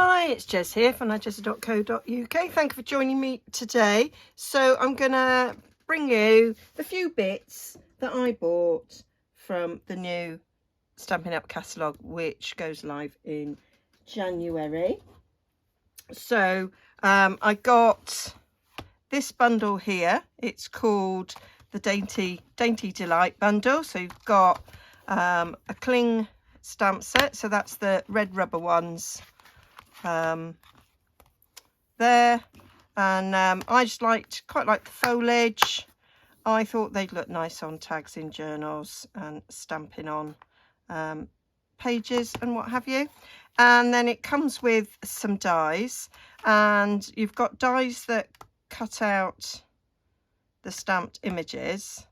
Hi, it's Jez here from Nigezza.co.uk. Thank you for joining me today. So I'm going to bring you the few bits that I bought from the new Stampin' Up catalogue, which goes live in January. So I got this bundle here. It's called the Dainty Delight bundle. So you've got a cling stamp set. So that's the red rubber ones there, and I just quite like the foliage. I thought they'd look nice on tags in journals and stamping on pages and what have you. And then it comes with some dies, and you've got dies that cut out the stamped images,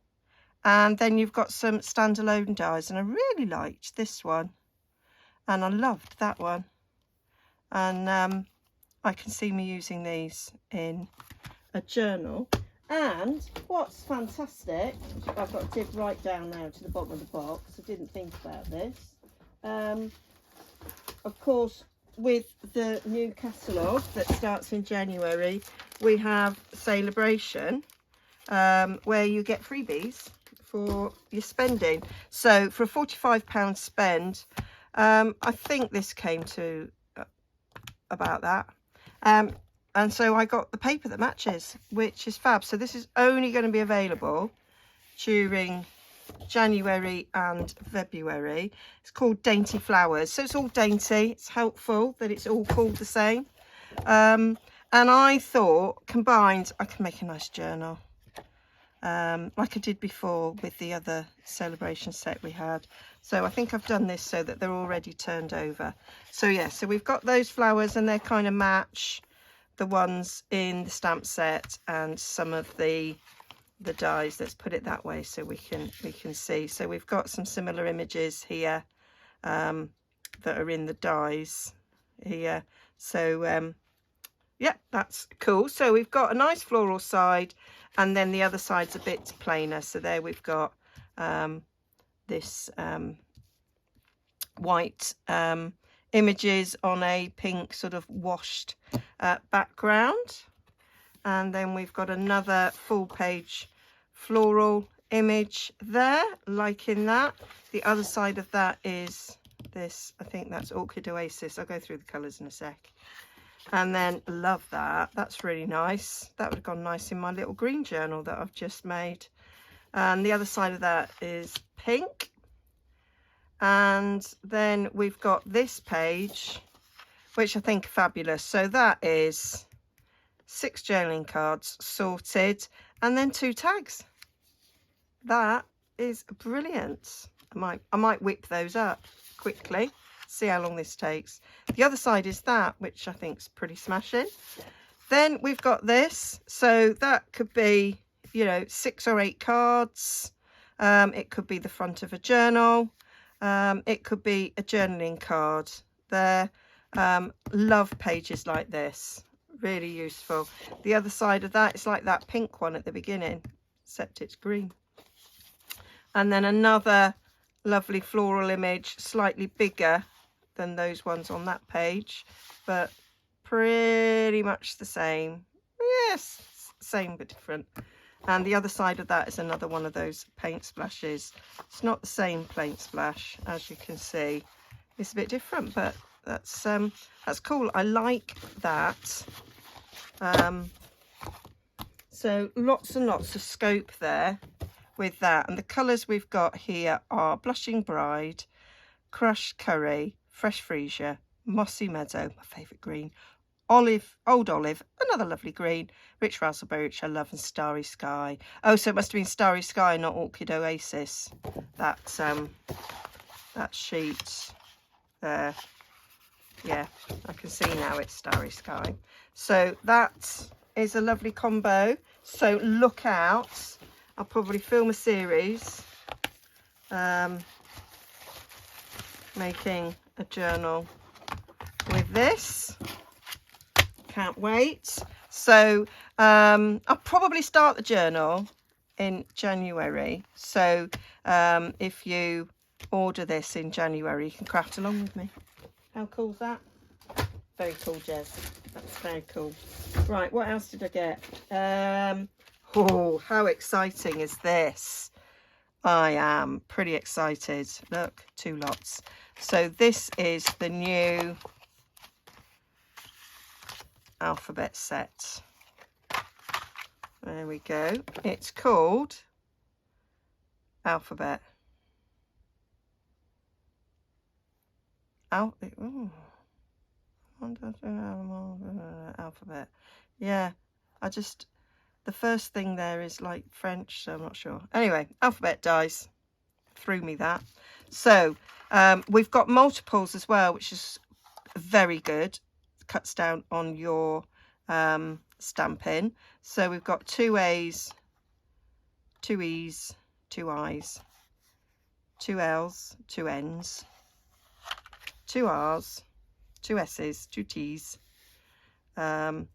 and then you've got some standalone dies, and I really liked this one and I loved that one. And I can see me using these in a journal. And what's fantastic, I've got to dip right down now to the bottom of the box, I didn't think about this. Of course, with the new catalogue that starts in January, we have Celebration, where you get freebies for your spending. So for a £45 spend, I think this came to about that, and so I got the paper that matches, which is fab. So this is only going to be available during January and February. It's called Dainty Flowers, so it's all dainty. It's helpful that it's all called the same, and I thought combined I can make a nice journal, like I did before with the other Celebration set we had. So I think I've done this so that they're already turned over. So yeah, so we've got those flowers, and they kind of match the ones in the stamp set and some of the dies. Let's put it that way so we can see. So we've got some similar images here that are in the dies here. So yeah, that's cool. So we've got a nice floral side, and then the other side's a bit plainer. So there we've got this white images on a pink sort of washed background, and then we've got another full page floral image there, liking that. The other side of that is this, I think that's Orchid Oasis. I'll go through the colours in a sec. And then love that, that's really nice. That would have gone nice in my little green journal that I've just made. And the other side of that is pink. And then we've got this page, which I think are fabulous. So that is 6 journaling cards sorted, and then 2 tags. That is brilliant. I might whip those up quickly, see how long this takes. The other side is that, which I think is pretty smashing. Then we've got this, so that could be, you know, 6 or 8 cards. It could be the front of a journal. It could be a journaling card there. Love pages like this, really useful. The other side of that is like that pink one at the beginning, except it's green. And then another lovely floral image, slightly bigger than those ones on that page, but pretty much the same. Yes, same but different. And the other side of that is another one of those paint splashes. It's not the same paint splash, as you can see. It's a bit different, but that's cool. I like that. So lots and lots of scope there with that. And the colours we've got here are Blushing Bride, Crushed Curry, Fresh Freesia, Mossy Meadow, my favourite green, Old Olive, another lovely green, Rich Raspberry, which I love, and Starry Sky. Oh, so it must have been Starry Sky, not Orchid Oasis. That sheet there. Yeah, I can see now it's Starry Sky. So that is a lovely combo. So look out. I'll probably film a series making a journal with this. Can't wait. So I'll probably start the journal in January. So if you order this in January, you can craft along with me. How cool is that? Very cool, Jez. That's very cool. Right, what else did I get? Oh, how exciting is this? I am pretty excited. Look, 2 lots. So this is the new alphabet set. There we go. It's called Alphabet. Alphabet. Yeah, the first thing there is like French, so I'm not sure. Anyway, alphabet dies. Threw me that. So we've got multiples as well, which is very good. Cuts down on your Stampin. So we've got 2 A's, 2 E's, 2 I's, 2 L's, 2 N's, 2 R's, 2 S's, 2 T's, and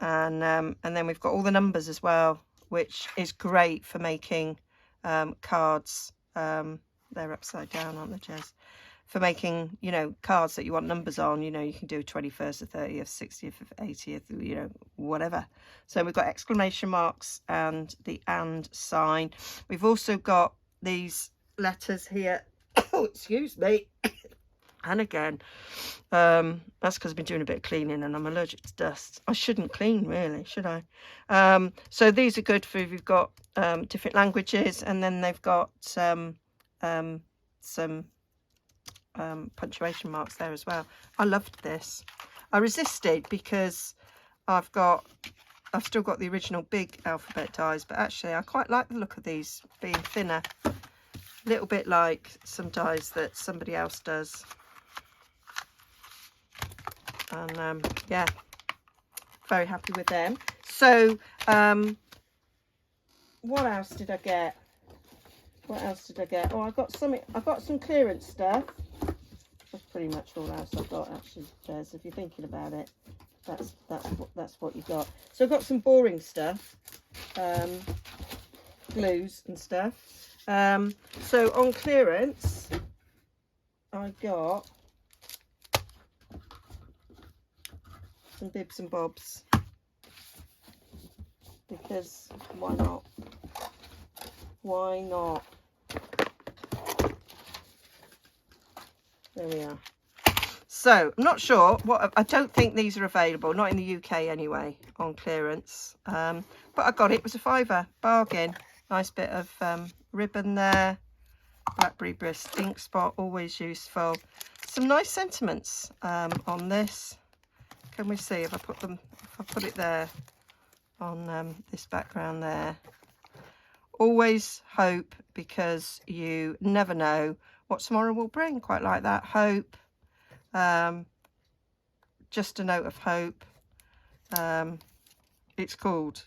then we've got all the numbers as well, which is great for making cards. They're upside down, aren't they, Jez? For making, you know, cards that you want numbers on. You know, you can do 21st, 30th, 60th, 80th, you know, whatever. So we've got exclamation marks and the and sign. We've also got these letters here. Oh, excuse me. And again, that's because I've been doing a bit of cleaning and I'm allergic to dust. I shouldn't clean, really, should I? So these are good for if you've got different languages, and then they've got some punctuation marks there as well. I loved this. I resisted because I've still got the original big alphabet dies, but actually I quite like the look of these being thinner. A little bit like some dies that somebody else does. And yeah, very happy with them. So what else did I get? Oh, I got some clearance stuff. That's pretty much all else I've got, actually, Jez. If you're thinking about it, that's what you got. So I've got some boring stuff, glues and stuff. So on clearance, I got some bibs and bobs, because why not? Why not? There we are. So I'm not sure what, I don't think these are available, not in the UK anyway, on clearance. But I got it. It was a £5, bargain. Nice bit of ribbon there. Blackberry Brisk ink spot, always useful. Some nice sentiments on this. Can we see if I put it there on this background there? Always hope, because you never know what tomorrow will bring. Quite like that. Hope. Just a note of hope. It's called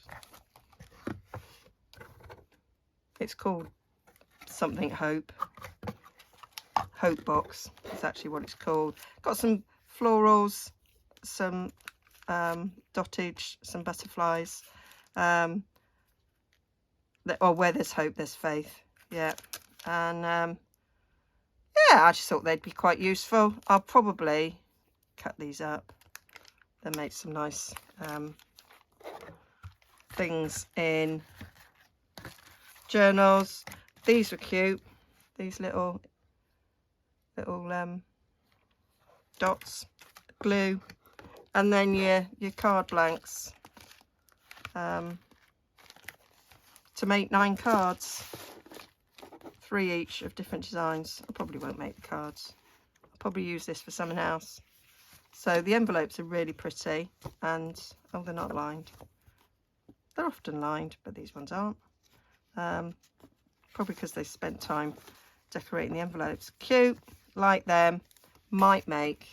something hope. Hope box is actually what it's called. Got some florals, some dottage, some butterflies. Where there's hope, there's faith. Yeah. And yeah, I just thought they'd be quite useful. I'll probably cut these up and make some nice things in journals. These were cute. These little dots, glue, and then your card blanks to make 9 cards, 3 each of different designs. I probably won't make the cards. I'll probably use this for someone else. So the envelopes are really pretty, and oh, they're not lined. They're often lined, but these ones aren't. Probably because they spent time decorating the envelopes. Cute, like them. Might make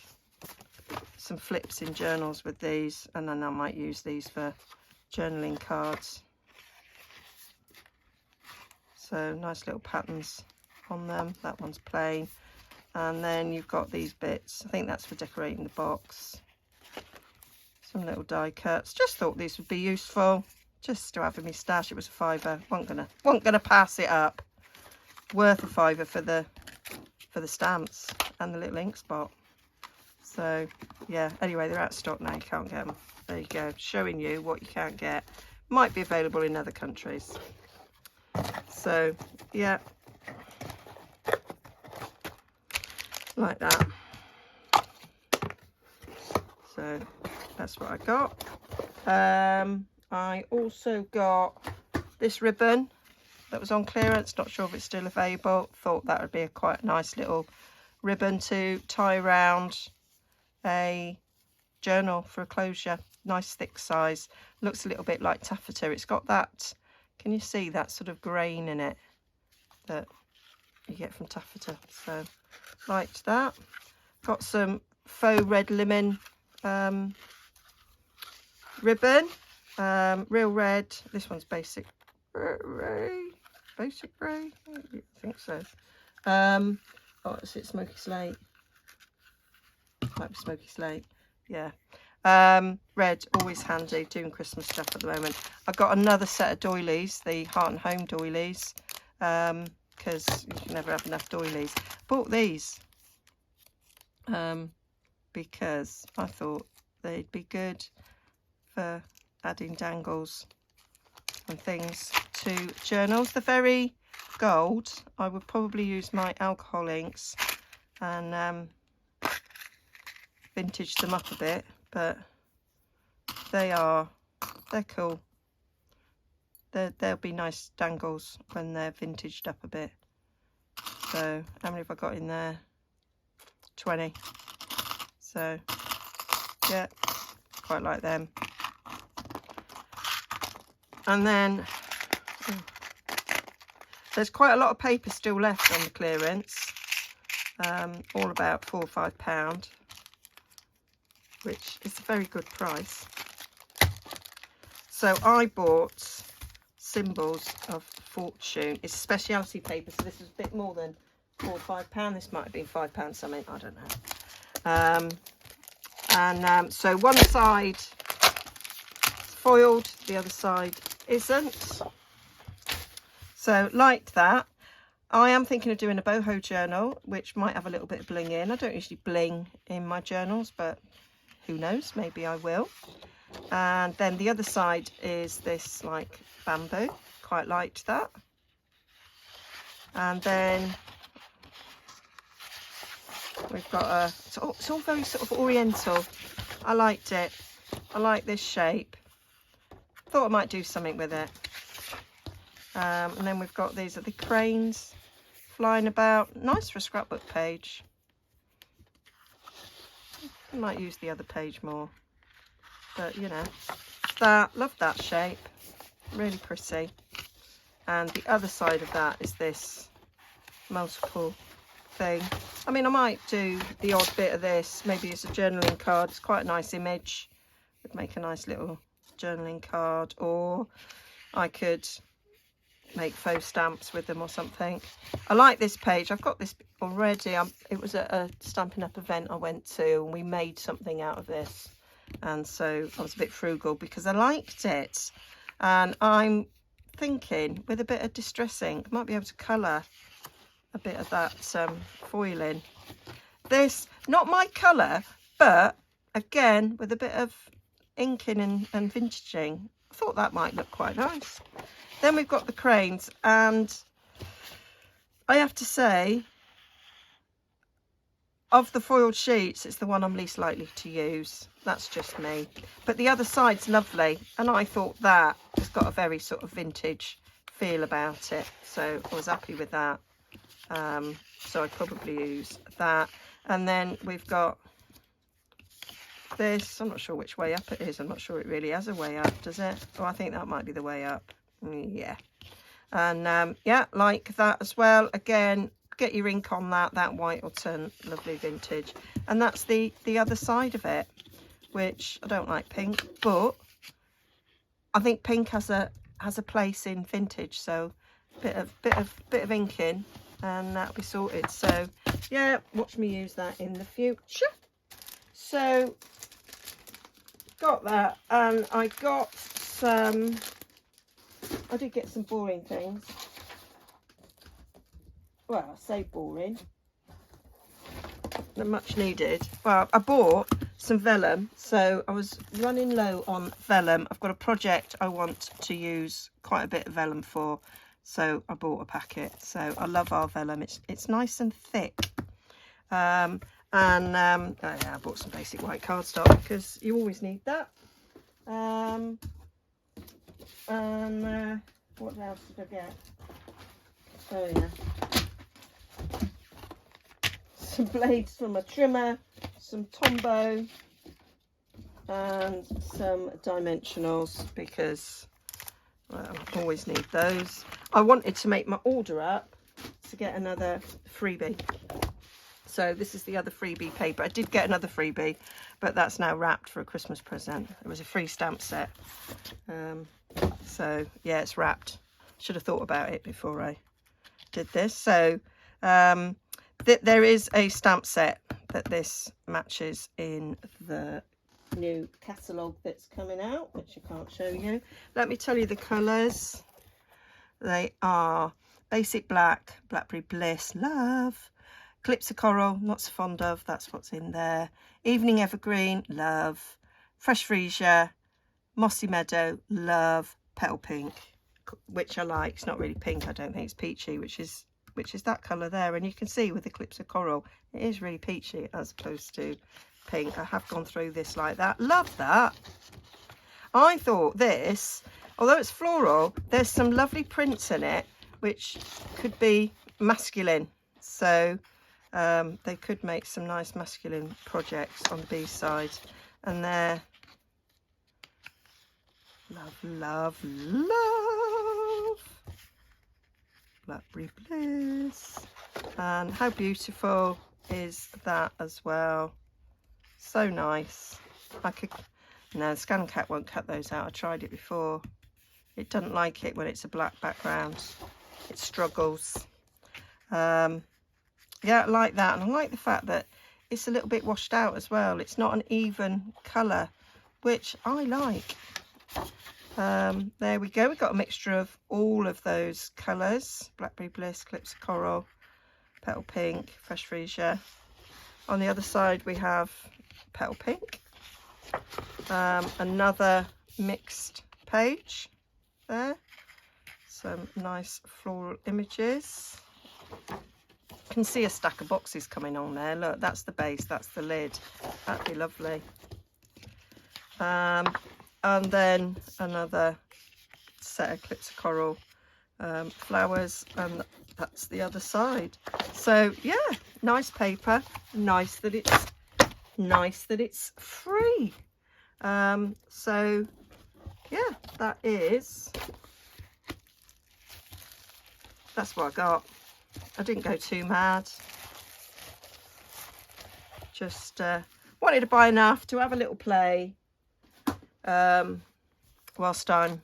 some flips in journals with these, and then I might use these for journaling cards. So nice little patterns on them. That one's plain. And then you've got these bits. I think that's for decorating the box. Some little die cuts. Just thought these would be useful. Just to have in my stash. It was a £5. Wasn't gonna pass it up. Worth a £5 for the stamps and the little ink spot. So yeah, anyway, they're out of stock now, you can't get them. There you go, showing you what you can't get. Might be available in other countries. So yeah, like that. So that's what I got. I also got this ribbon that was on clearance, not sure if it's still available. Thought that would be a quite nice little ribbon to tie around a journal for a closure. Nice thick size, looks a little bit like taffeta. It's got that, can you see that sort of grain in it that you get from taffeta? So liked that. Got some faux red linen ribbon, real red. This one's basic grey, I think so. Oh, is it smoky slate? Might be smoky slate, yeah. Red, always handy, doing Christmas stuff at the moment. I've got another set of doilies, the Heart and Home doilies, because you can never have enough doilies. Bought these because I thought they'd be good for adding dangles and things to journals. They're very gold. I would probably use my alcohol inks and vintage them up a bit, but they're cool. They'll be nice dangles when they're vintaged up a bit. So how many have I got in there? 20. So yeah, quite like them. And then there's quite a lot of paper still left on the clearance, all about £4 or £5, which is a very good price. So I bought Symbols of Fortune. It's speciality paper, so this is a bit more than £4 or £5. This might have been £5 something, I don't know. So one side is foiled, the other side isn't. So like that. I am thinking of doing a boho journal, which might have a little bit of bling in. I don't usually bling in my journals, but who knows, maybe I will. And then the other side is this like bamboo, quite liked that. And then we've got it's all very sort of oriental. I liked it. I like this shape. Thought I might do something with it. And then we've got these are the cranes flying about. Nice for a scrapbook page. I might use the other page more, but you know, love that shape, really pretty. And the other side of that is this multiple thing. I mean, I might do the odd bit of this, maybe it's a journaling card. It's quite a nice image, would make a nice little journaling card, or I could make faux stamps with them or something. I like this page. I've got this already. It was at a Stampin' Up event I went to, and we made something out of this, and so I was a bit frugal because I liked it. And I'm thinking with a bit of Distress ink, I might be able to colour a bit of that foil in. This, not my colour, but again with a bit of inking and vintaging. I thought that might look quite nice. Then we've got the cranes, and I have to say, of the foiled sheets, it's the one I'm least likely to use. That's just me. But the other side's lovely, and I thought that has got a very sort of vintage feel about it. So I was happy with that. So I'd probably use that. And then we've got this. I'm not sure which way up it is. I'm not sure it really has a way up, does it? Oh, I think that might be the way up. Yeah. And yeah, like that as well. Again, get your ink on that white will turn lovely vintage. And that's the other side of it, which I don't like pink, but I think pink has a place in vintage. So bit of inking and that'll be sorted. So yeah, watch me use that in the future. So got that, and I got some, I did get some boring things. Well, I say boring. They're much needed. Well, I bought some vellum, so I was running low on vellum. I've got a project I want to use quite a bit of vellum for, so I bought a packet. So I love our vellum. It's nice and thick. Oh yeah, I bought some basic white cardstock because you always need that. What else did I get? Oh yeah, some blades from a trimmer, some Tombow, and some dimensionals because, well, I always need those. I wanted to make my order up to get another freebie. So this is the other freebie paper. I did get another freebie, but that's now wrapped for a Christmas present. It was a free stamp set. So yeah, it's wrapped. Should have thought about it before I did this. So there is a stamp set that this matches in the new catalogue that's coming out, which I can't show you. Let me tell you the colours. They are basic black, blackberry bliss, love, Calypso coral, not so fond of, that's what's in there, evening evergreen, love, fresh freesia, mossy meadow, love, petal pink, which I like. It's not really pink, I don't think, it's peachy, which is that colour there. And you can see with the Calypso coral, it is really peachy as opposed to pink. I have gone through this like that. Love that. I thought this, although it's floral, there's some lovely prints in it which could be masculine, so they could make some nice masculine projects on the B side. And they're love, love, love, blackberry bliss. And how beautiful is that as well? So nice. No, Scan Cat won't cut those out. I tried it before. It doesn't like it when it's a black background. It struggles. Yeah, I like that. And I like the fact that it's a little bit washed out as well. It's not an even colour, which I like. There we go. We've got a mixture of all of those colours. Blackberry bliss, Calypso coral, petal pink, fresh freesia. On the other side we have petal pink. Another mixed page there. Some nice floral images. You can see a stack of boxes coming on there. Look, that's the base, that's the lid. That'd be lovely. And then another set of Calypso coral flowers, and that's the other side. So yeah, nice paper. Nice that it's free. So yeah, that's what I got. I didn't go too mad. Just wanted to buy enough to have a little play whilst I'm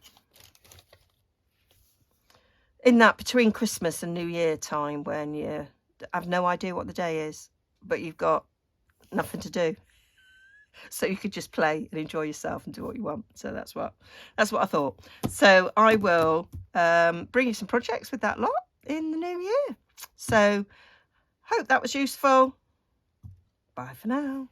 in that between Christmas and New Year time, when you have no idea what the day is, but you've got nothing to do. So you could just play and enjoy yourself and do what you want. So that's what I thought. So I will bring you some projects with that lot in the new year. So hope that was useful. Bye for now.